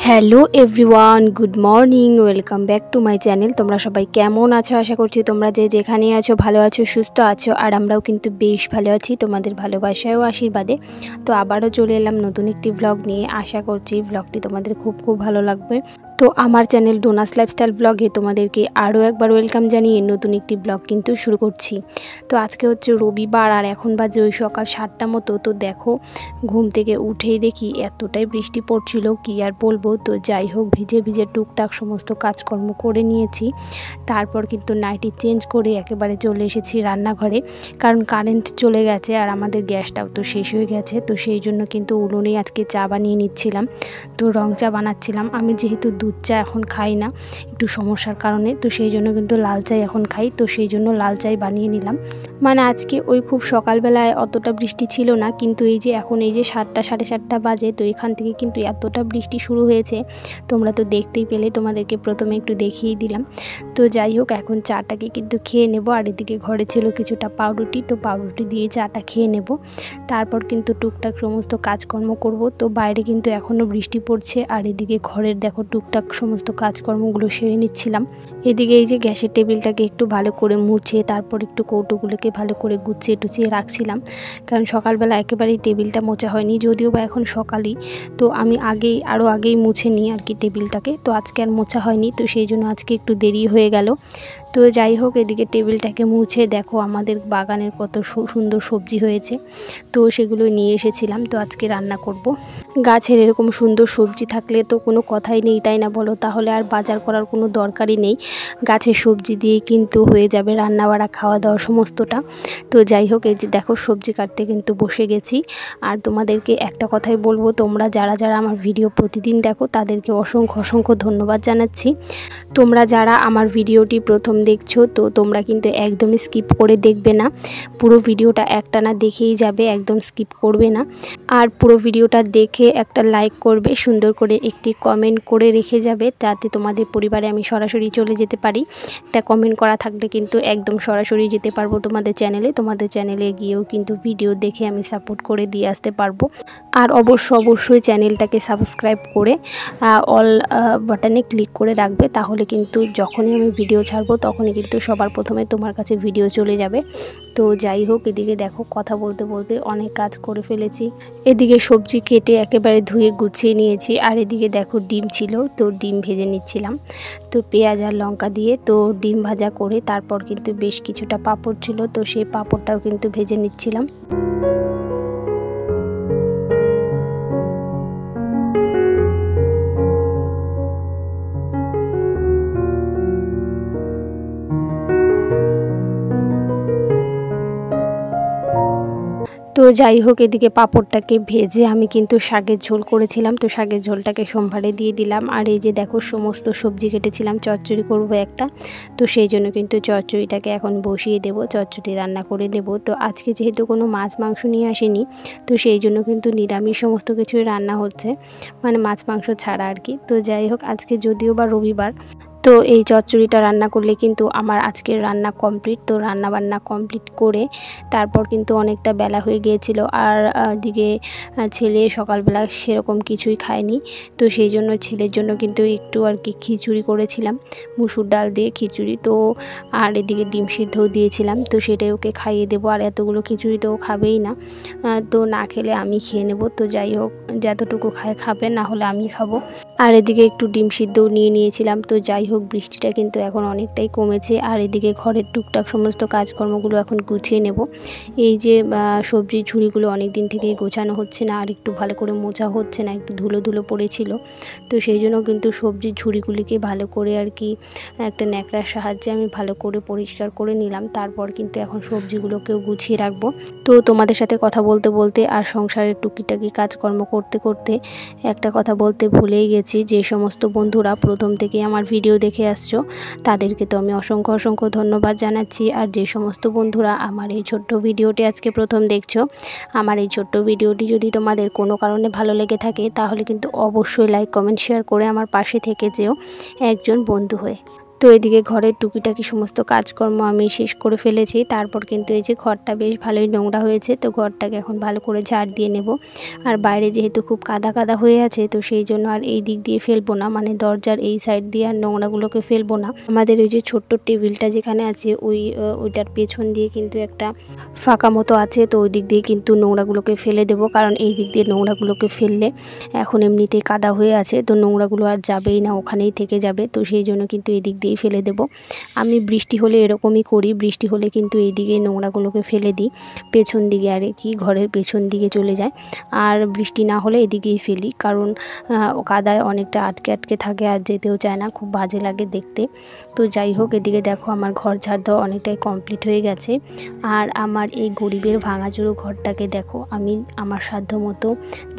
Hello everyone, good morning, welcome back to my channel. তোমরা সবাই কেমন আছো? আশা করছি তোমরা যেখানে আছো ভালো আছো, সুস্থ আছো। আর আমরাও কিন্তু বেশ ভালো আছি তোমাদের ভালোবাসায় ও আশীর্বাদে। তো আবারও চলে এলাম নতুন একটি ব্লগ নিয়ে। আশা করছি ব্লগটি তোমাদের খুব ভালো লাগবে। তো আমার চ্যানেল ডোনাস লাইফস্টাইল ব্লগে তোমাদেরকে আরও একবার ওয়েলকাম জানিয়ে নতুন একটি ব্লগ কিন্তু শুরু করছি। তো আজকে হচ্ছে রবিবার, আর এখন বাজে ওই সকাল 7টা মতো। তো দেখো, ঘুম থেকে উঠেই দেখি এতটাই বৃষ্টি পড়ছিল, কি আর বলবো। তো যাই হোক, ভিজে ভিজে টুকটাক সমস্ত কাজকর্ম করে নিয়েছি। তারপর কিন্তু নাইটি চেঞ্জ করে একেবারে চলে এসেছি রান্নাঘরে, কারণ কারেন্ট চলে গেছে আর আমাদের গ্যাসটাও তো শেষ হয়ে গেছে। তো সেই জন্য কিন্তু উনুনেই আজকে চা বানিয়ে নিচ্ছিলাম। তো রং চা বানাচ্ছিলাম। আমি যেহেতু দুধ চা এখন খাই না, একটু সমস্যার কারণে, তো সেই জন্য কিন্তু লাল চাই এখন খাই। তো সেই জন্য লাল চাই বানিয়ে নিলাম। মানে আজকে ওই খুব সকালবেলায় অতটা বৃষ্টি ছিল না, কিন্তু এই যে এখন এই যে 7টা সাড়ে 7টা বাজে, তো এখান থেকে কিন্তু এতটা বৃষ্টি শুরু হয়েছে। তোমরা তো দেখতেই পেলে, তোমাদেরকে প্রথমে একটু দেখিয়ে দিলাম। তো যাই হোক, এখন চাটাকে কিন্তু খেয়ে নেব। আর এদিকে ঘরে ছিল কিছুটা পাউরুটি, তো পাউরুটি দিয়ে চাটা খেয়ে নেব। তারপর কিন্তু টুকটাক সমস্ত কাজকর্ম করব। তো বাইরে কিন্তু এখনও বৃষ্টি পড়ছে, আর এদিকে ঘরের দেখো টুকটাক সমস্ত কাজকর্মগুলো সেরে নিচ্ছিলাম। এদিকে এই যে গ্যাসের টেবিলটাকে একটু ভালো করে মুছে, তারপর একটু কৌটোগুলোকে ভালো করে গুছিয়ে টুচিয়ে রাখছিলাম, কারণ সকালবেলা একেবারেই টেবিলটা মোছা হয়নি। যদিও বা এখন সকালই, তো আমি আরও আগেই মুছে নিই আর কি টেবিলটাকে। তো আজকে আর মোছা হয়নি, তো সেই জন্য আজকে একটু দেরি হয়ে গেল। তো যাই হোক, এদিকে টেবিলটাকে মুছে দেখো আমাদের বাগানের কত সুন্দর সবজি হয়েছে, তো সেগুলো নিয়ে এসেছিলাম। তো আজকে রান্না করব। গাছের এরকম সুন্দর সবজি থাকলে তো কোনো কথাই নেই, তাই না বলো? তাহলে আর বাজার করার কোনো দরকারই নেই। গাছের সবজি দিয়ে কিন্তু হয়ে যাবে রান্না বাড়া, খাওয়া দাওয়া সমস্তটা। তো যাই হোক, এই যে দেখো সবজি কাটতে কিন্তু বসে গেছি। আর তোমাদেরকে একটা কথাই বলবো, তোমরা যারা আমার ভিডিও প্রতিদিন দেখো তাদেরকে অসংখ্য ধন্যবাদ জানাচ্ছি। তোমরা যারা আমার ভিডিওটি প্রথম দেখছো, তো তোমরা কিন্তু একদমই স্কিপ করে দেখবে না, পুরো ভিডিওটা একটানা দেখেই যাবে, একদম স্কিপ করবে না। আর পুরো ভিডিওটা দেখে একটা লাইক করবে, সুন্দর করে একটি কমেন্ট করে রেখে যাবে, যাতে তোমাদের পরিবারে আমি সরাসরি চলে যেতে পারি। একটা কমেন্ট করা থাকলে কিন্তু একদম সরাসরি যেতে পারবো তোমাদের চ্যানেলে গিয়েও কিন্তু ভিডিও দেখে আমি সাপোর্ট করে দিয়ে আসতে পারবো। আর অবশ্যই চ্যানেলটাকে সাবস্ক্রাইব করে অল বাটনে ক্লিক করে রাখবে, তাহলে কিন্তু যখনই আমি ভিডিও ছাড়বো তখনই কিন্তু সবার প্রথমে তোমার কাছে ভিডিও চলে যাবে। তো যাই হোক, এদিকে দেখো কথা বলতে বলতে অনেক কাজ করে ফেলেছি। এদিকে সবজি কেটে একেবারে ধুয়ে গুছিয়ে নিয়েছি। আর এদিকে দেখো ডিম ছিল, তো ডিম ভেজে নিচ্ছিলাম। তো পেঁয়াজ আর লঙ্কা দিয়ে তো ডিম ভাজা করে, তারপর কিন্তু বেশ কিছুটা পাঁপড় ছিল, তো সেই পাঁপড়টাও কিন্তু ভেজে নিচ্ছিলাম। তো যাই হোক, এদিকে পাঁপড়টাকে ভেজে আমি কিন্তু শাকের ঝোল করেছিলাম। তো শাকের ঝোলটাকে সোমবারে দিয়ে দিলাম। আর এই যে দেখো সমস্ত সবজি কেটেছিলাম, চচ্চড়ি করব একটা। তো সেই জন্য কিন্তু চচ্চড়িটাকে এখন বসিয়ে দেব, চচ্চড়ি রান্না করে দেব। তো আজকে যেহেতু কোনো মাছ মাংস নিয়ে আসেনি, তো সেই জন্য কিন্তু নিরামিষ সমস্ত কিছুই রান্না হচ্ছে, মানে মাছ মাংস ছাড়া আর কি। তো যাই হোক, আজকে যদিও বা রবিবার, তো এই চচ্চড়িটা রান্না করলে কিন্তু আমার আজকের রান্না কমপ্লিট। তো রান্না বান্না কমপ্লিট করে তারপর কিন্তু অনেকটা বেলা হয়ে গিয়েছিল। আর দিকে ছেলে সকালবেলা সেরকম কিছুই খায়নি, তো সেই জন্য ছেলের জন্য কিন্তু একটু আর কি খিচুড়ি করেছিলাম, মুসুর ডাল দিয়ে খিচুড়ি। তো আর এদিকে ডিম সিদ্ধও দিয়েছিলাম, তো সেটাই ওকে খাইয়ে দেবো। আর এতগুলো খিচুড়ি তো ও খাবেই না, তো না খেলে আমি খেয়ে নেব। তো যাই হোক, যতটুকু খাবে, না হলে আমি খাবো। আর এদিকে একটু ডিম সিদ্ধও নিয়ে নিয়েছিলাম। তো যাই হোক, বৃষ্টিটা কিন্তু এখন অনেকটাই কমেছে। আর এদিকে ঘরের টুকটাক সমস্ত কাজকর্মগুলো এখন গুছিয়ে নেব। এই যে সবজির ঝুড়িগুলো অনেক দিন থেকেই গোছানো হচ্ছে না, আর একটু ভালো করে মোছা হচ্ছে না, একটু ধুলো ধুলো পড়েছিল। তো সেই জন্য কিন্তু সবজির ঝুড়িগুলিকে ভালো করে আর কি একটা ন্যাকড়ার সাহায্যে আমি ভালো করে পরিষ্কার করে নিলাম। তারপর কিন্তু এখন সবজিগুলোকেও গুছিয়ে রাখবো। তো তোমাদের সাথে কথা বলতে বলতে আর সংসারের টুকিটাকি কাজকর্ম করতে করতে একটা কথা বলতে ভুলেই গেছি। যে সমস্ত বন্ধুরা প্রথম থেকে আমার ভিডিও দেখে আসছো, তাদেরকে তো আমি অসংখ্য অসংখ্য ধন্যবাদ জানাচ্ছি। আর যে সমস্ত বন্ধুরা আমার এই ছোট্ট ভিডিওটি আজকে প্রথম দেখছো, আমার এই ছোট্ট ভিডিওটি যদি তোমাদের কোনো কারণে ভালো লেগে থাকে, তাহলে কিন্তু অবশ্যই লাইক কমেন্ট শেয়ার করে আমার পাশে থেকে যেও একজন বন্ধু হয়ে। তো এদিকে ঘরের টুকিটাকি সমস্ত কাজকর্ম আমি শেষ করে ফেলেছি। তারপর কিন্তু এই যে ঘরটা বেশ ভালোই নোংরা হয়েছে, তো ঘরটাকে এখন ভালো করে ঝাড় দিয়ে নেব। আর বাইরে যেহেতু খুব কাদা কাদা হয়ে আছে, তো সেই জন্য আর এই দিক দিয়ে ফেলবো না, মানে দরজার এই সাইড দিয়ে আর নোংরাগুলোকে ফেলবো না। আমাদের ওই যে ছোট্ট টেবিলটা যেখানে আছে ওইটার পেছন দিয়ে কিন্তু একটা ফাঁকা মতো আছে, তো ওই দিক দিয়ে কিন্তু নোংরাগুলোকে ফেলে দেবো। কারণ এই দিক দিয়ে নোংরাগুলোকে ফেললে এখন এমনিতেই কাদা হয়ে আছে, তো নোংরাগুলো আর যাবেই না, ওখানেই থেকে যাবে। তো সেই জন্য কিন্তু এই দিক দিয়েই ফেলে দেব। আমি বৃষ্টি হলে এরকমই করি, বৃষ্টি হলে কিন্তু এই দিকে নোংরাগুলোকে ফেলে দিই পেছন দিকে, আর কি ঘরের পেছন দিকে চলে যায়। আর বৃষ্টি না হলে এদিকেই ফেলি, কারণ কাদায় অনেকটা আটকে আটকে থাকে আর যেতেও চায় না, খুব বাজে লাগে দেখতে। তো যাই হোক, এদিকে দেখো আমার ঘর ঝাড় দেওয়া অনেকটাই কমপ্লিট হয়ে গেছে। আর আমার এই গরিবের ভাঙাচুরো ঘরটাকে দেখো, আমি আমার সাধ্য মতো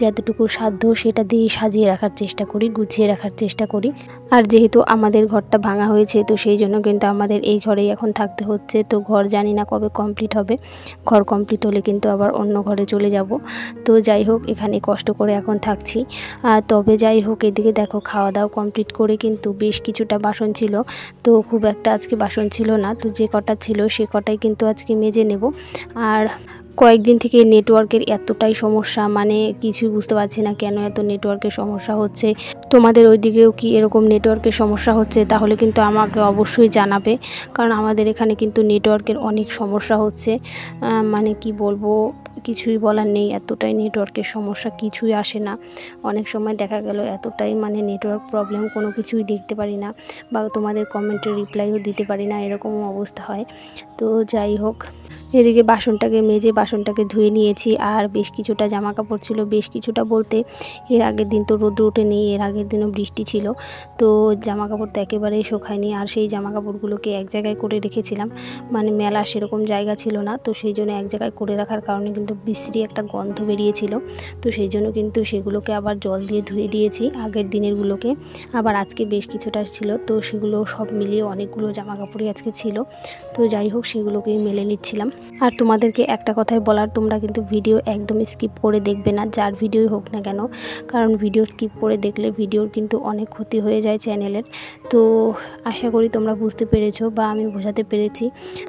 যতটুকু সাধ্য সেটা দিয়ে সাজিয়ে রাখার চেষ্টা করি, গুছিয়ে রাখার চেষ্টা করি। আর যেহেতু আমাদের ঘরটা ভাঙা হয়েছে, তো সেই জন্য কিন্তু আমাদের এই ঘরেই এখন থাকতে হচ্ছে। তো ঘর জানি না কবে কমপ্লিট হবে, ঘর কমপ্লিট হলে কিন্তু আবার অন্য ঘরে চলে যাব। তো যাই হোক, এখানে কষ্ট করে এখন থাকছি। তবে যাই হোক, এদিকে দেখো খাওয়া দাওয়া কমপ্লিট করে কিন্তু বেশ কিছুটা বাসন ছিল, তো খুব একটা আজকে বাসন ছিল না, তো যে কটা ছিল সে কটাই কিন্তু আজকে মেজে নেব। আর কয়েকদিন থেকে নেটওয়ার্কের এতটাই সমস্যা, মানে কিছুই বুঝতে পারছি না কেন এত নেটওয়ার্কের সমস্যা হচ্ছে। তোমাদের ওইদিকেও কি এরকম নেটওয়ার্কের সমস্যা হচ্ছে, তাহলে কিন্তু আমাকে অবশ্যই জানাবে। কারণ আমাদের এখানে কিন্তু নেটওয়ার্কের অনেক সমস্যা হচ্ছে, মানে কি বলবো, কিছুই বলার নেই, এতটাই নেটওয়ার্কের সমস্যা, কিছুই আসে না। অনেক সময় দেখা গেল এতটাই মানে নেটওয়ার্ক প্রবলেম, কোনো কিছুই দেখতে পারি না, বা তোমাদের কমেন্টের রিপ্লাইও দিতে পারি না, এরকম অবস্থা হয়। তো যাই হোক, এদিকে বাসনটাকে মেজে বাসনটাকে ধুয়ে নিয়েছি। আর বেশ কিছুটা জামা কাপড় ছিল, বেশ কিছুটা বলতে এর আগের দিন তো রোদ্র ওঠেনি, এর আগের দিনও বৃষ্টি ছিল, তো জামা কাপড় তো একেবারেই শুকায়নি। আর সেই জামা কাপড়গুলোকে এক জায়গায় করে রেখেছিলাম, মানে মেলা সেরকম জায়গা ছিল না, তো সেই জন্য এক জায়গায় করে রাখার কারণে কিন্তু বিশ্রী একটা গন্ধ বেরিয়েছিল। তো সেই জন্য কিন্তু সেগুলোকে আবার জল দিয়ে ধুয়ে দিয়েছি আগের দিনেরগুলোকে। আবার আজকে বেশ কিছুটা ছিল, তো সেগুলো সব মিলিয়ে অনেকগুলো জামা কাপড়ই আজকে ছিল। তো যাই হোক, সেগুলোকেই মেলে নিচ্ছিলাম। আর তোমাদেরকে একটা কথাই বলার, তোমরা কিন্তু ভিডিও একদম স্কিপ করে দেখবে না, যার ভিডিওই হোক না কেন, কারণ ভিডিও স্কিপ করে দেখলে ভিডিওর কিন্তু অনেক ক্ষতি হয়ে যায় চ্যানেলের। তো আশা করি তোমরা বুঝতে পেরেছো, বা আমি বোঝাতে পেরেছি,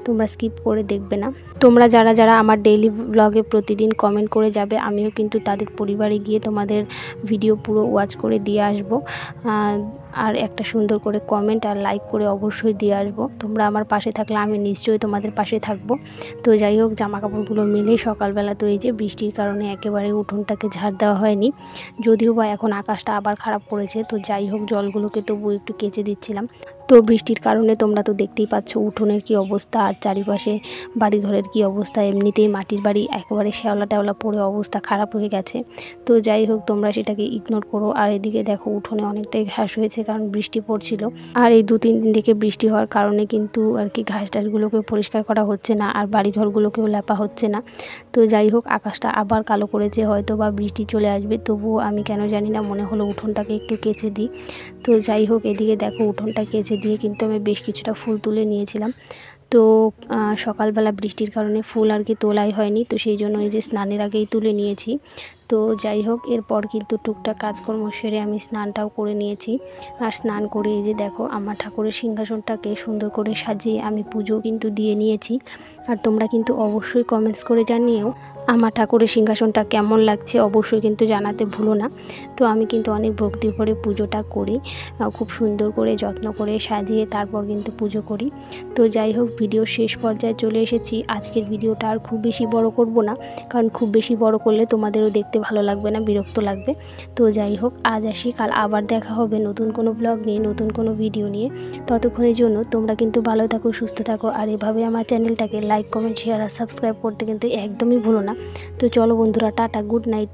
তোমরা স্কিপ করে দেখবে না। তোমরা যারা যারা আমার ডেইলি ব্লগে প্রতিদিন কমেন্ট করে যাবে, আমিও কিন্তু তাদের পরিবারে গিয়ে তোমাদের ভিডিও পুরো ওয়াচ করে দিয়ে আসবো। আর একটা সুন্দর করে কমেন্ট আর লাইক করে অবশ্যই দিয়ে আসবো। তোমরা আমার পাশে থাকলে আমি নিশ্চয়ই তোমাদের পাশে থাকবো। তো যাই হোক, জামা কাপড়গুলো মিলে সকালবেলা তো এই যে বৃষ্টির কারণে একেবারে উঠোনটাকে ঝাড় দেওয়া হয়নি, যদিও বা এখন আকাশটা আবার খারাপ পড়েছে। তো যাই হোক, জলগুলোকে তবু একটু কেচে দিচ্ছিলাম। তো বৃষ্টির কারণে তোমরা তো দেখতেই পাচ্ছ উঠোনের কি অবস্থা, আর চারিপাশে বাড়িঘরের কি অবস্থা। এমনিতেই মাটির বাড়ি, একেবারে শ্যাওলা ট্যাওলা পড়ে অবস্থা খারাপ হয়ে গেছে। তো যাই হোক, তোমরা সেটাকে ইগনোর করো। আর এদিকে দেখো উঠোনে অনেকটাই ঘাস হয়েছে, কারণ বৃষ্টি পড়ছিল। আর এই 2-3 দিন থেকে বৃষ্টি হওয়ার কারণে কিন্তু আর কি ঘাস টাসগুলোকে পরিষ্কার করা হচ্ছে না, আর বাড়িঘরগুলোকেও লেপা হচ্ছে না। তো যাই হোক, আকাশটা আবার কালো করেছে, হয়তো বা বৃষ্টি চলে আসবে। তবুও আমি কেন জানি না, মনে হলো উঠোনটাকে একটু কেচে দিই। তো যাই হোক, এদিকে দেখো উঠোনটা কেচে দিয়ে কিন্তু আমি বেশ কিছুটা ফুল তুলে নিয়েছিলাম। তো সকালবেলা বৃষ্টির কারণে ফুল আর কি তোলাই হয়নি, তো সেই জন্য এই যে স্নানের আগেই তুলে নিয়েছি। তো যাই হোক, এরপর কিন্তু টুকটাক কাজকর্ম সেরে আমি স্নানটাও করে নিয়েছি। আর স্নান করে এই যে দেখো আমার ঠাকুরের সিংহাসনটাকে সুন্দর করে সাজিয়ে আমি পুজো কিন্তু দিয়ে নিয়েছি। আর তোমরা কিন্তু অবশ্যই কমেন্টস করে জানিও আমার ঠাকুরের সিংহাসনটা কেমন লাগছে, অবশ্যই কিন্তু জানাতে ভুলো না। তো আমি কিন্তু অনেক ভক্তি করে পুজোটা করি, খুব সুন্দর করে যত্ন করে সাজিয়ে তারপর কিন্তু পুজো করি। তো যাই হোক, ভিডিও শেষ পর্যায়ে চলে এসেছি। আজকের ভিডিওটা আর খুব বেশি বড় করব না, কারণ খুব বেশি বড় করলে তোমাদেরও দেখতে ভালো লাগবে না, বিরক্ত লাগবে। তো যাই হোক, আজ আসি, কাল আবার দেখা হবে নতুন কোনো ব্লগ নিয়ে, নতুন কোনো ভিডিও নিয়ে। ততক্ষণের জন্য তোমরা কিন্তু ভালো থাকো, সুস্থ থাকো, আর এভাবে আমার চ্যানেলটাকে লাইক, কমেন্ট, শেয়ার আর সাবস্ক্রাইব করতে কিন্তু একদমই ভুলো না। তো চলো বন্ধুরা, টাটা, গুড নাইট।